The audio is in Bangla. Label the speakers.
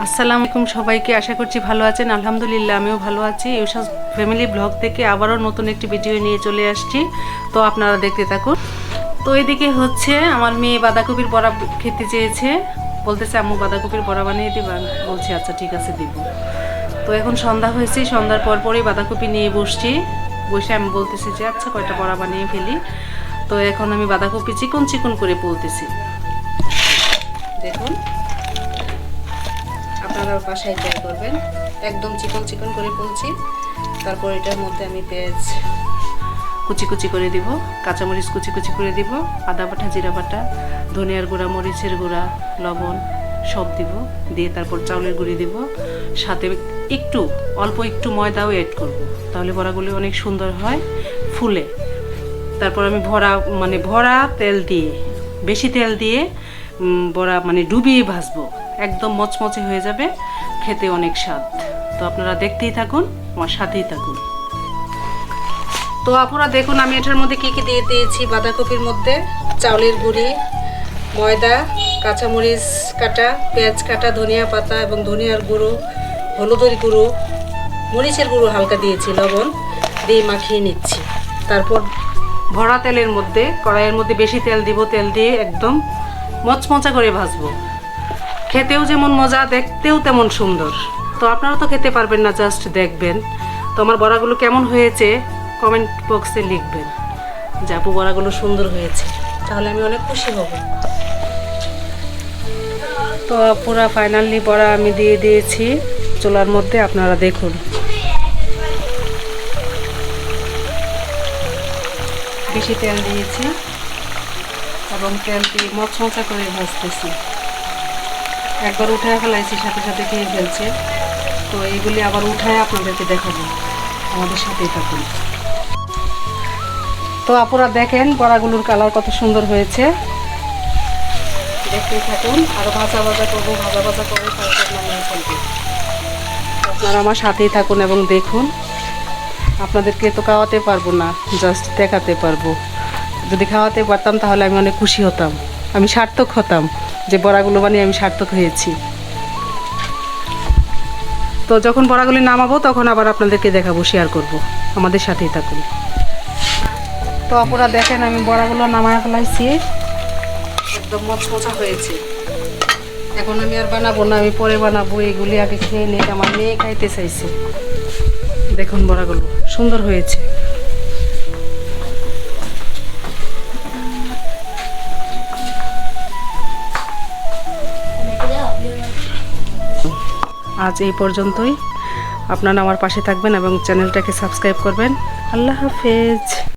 Speaker 1: আসসালামু আলাইকুম সবাইকে, আশা করছি ভালো আছেন। আলহামদুলিল্লাহ আমিও ভালো আছি। ইউসাস ফ্যামিলি ব্লগ থেকে আবারও নতুন একটি ভিডিও নিয়ে চলে আসছি, তো আপনারা দেখতে থাকুন। তো এদিকে হচ্ছে আমার মেয়ে বাঁধাকপির বড়া খেতে চেয়েছে, বলতেছে আম্মু বাঁধাকপির বড়া বানিয়ে দিবেন। বলছি আচ্ছা ঠিক আছে দিব। তো এখন সন্ধ্যা হয়েছে, সন্ধ্যার পরই বাঁধাকপি নিয়ে বসে আমি বলতেছি যে আচ্ছা কয়টা বড়া বানিয়ে ফেলি। তো এখন আমি বাঁধাকপি চিকন চিকন করে বলতেছি, দেখুন আপনারা বাসায় ট্রাই করবেন। একদম চিকন চিকন করে বলছি। তারপর এটার মধ্যে আমি পেঁয়াজ কুচি কুচি করে দিব, কাঁচামরিচ কুচি কুচি করে দিব, আদা বাটা, জিরা বাটা, ধনিয়ার গুঁড়া, মরিচের গুঁড়া, লবণ সব দিব। দিয়ে তারপর চাউলের গুঁড়ি দিব, সাথে অল্প একটু ময়দাও অ্যাড করব, তাহলে বড়াগুলি অনেক সুন্দর হয়, ফুলে। তারপর আমি ভরা তেল দিয়ে, বেশি তেল দিয়ে বড়া ডুবিয়ে ভাজবো, একদম মচমচে হয়ে যাবে, খেতে অনেক স্বাদ। তো আপনারা দেখতেই থাকুন, আমার সাথেই থাকুন। তো আপনারা দেখুন আমি এটার মধ্যে কি কি দিয়ে দিয়েছি। বাঁধাকপির মধ্যে চাউলের গুঁড়ি, ময়দা, কাঁচামরিচ কাটা, পেঁয়াজ কাটা, ধনিয়া পাতা এবং ধনিয়ার গুঁড়ো, হলুদের গুঁড়ো, মরিচের গুঁড়ো হালকা দিয়েছি, লবণ দিয়ে মাখিয়ে নিচ্ছি। তারপর ভরা তেলের মধ্যে, কড়াইয়ের মধ্যে বেশি তেল দিব, তেল দিয়ে একদম মচমচা করে ভাজবো। খেতেও যেমন মজা, দেখতেও তেমন সুন্দর। তো আপনারা তো খেতে পারবেন না, জাস্ট দেখবেন। তো আমার বড়াগুলো কেমন হয়েছে কমেন্ট বক্সে লিখবেন যে আপু বড়াগুলো সুন্দর হয়েছে, তাহলে আমি অনেক খুশি হব। তো পুরা ফাইনালি বড়া আমি দিয়ে দিয়েছি চুলার মধ্যে, আপনারা দেখুন। বেশি তেল দিয়েছি এবং তেলটি মচমচা করে ভাজতেছি। একবার উঠায় ফেলাইছি, সাথে সাথে খেয়ে ফেলছে। তো এইগুলি আবার উঠায় আপনাদেরকে দেখাবো, আমাদের সাথেই থাকুন। তো আপনারা দেখেন বড়াগুলোর কালার কত সুন্দর হয়েছে, দেখতেই থাকুন। আরও ভাজা করবো, ভাজা করে তারপর নামিয়ে ফেলবো। আপনারা আমার সাথেই থাকুন এবং দেখুন। আপনাদেরকে তো খাওয়াতে পারবো না, জাস্ট দেখাতে পারবো। যদি খাওয়াতে পারতাম তাহলে আমি অনেক খুশি হতাম, আমি সার্থক হতাম যে বড়াগুলো বানিয়ে আমি সার্থক হয়েছি। তো যখন বড়াগুলি নামাবো তখন আবার আপনাদেরকে দেখাবো, শেয়ার করব, আমাদের সাথেই থাকুন। তো আপনারা দেখেন আমি বড়াগুলো নামায় ফেলাইছি, একদম মচমচা হয়েছে। এখন আমি আর বানাবো না, আমি পরে বানাবো। এগুলি আগে খেয়ে নিই, আমার মেয়ে খাইতে চাইছে। দেখুন বড়াগুলো সুন্দর হয়েছে। আজ এই পর্যন্তই। আপনারা আমার পাশে থাকবেন এবং চ্যানেলটাকে সাবস্ক্রাইব করবেন। আল্লাহ হাফেজ।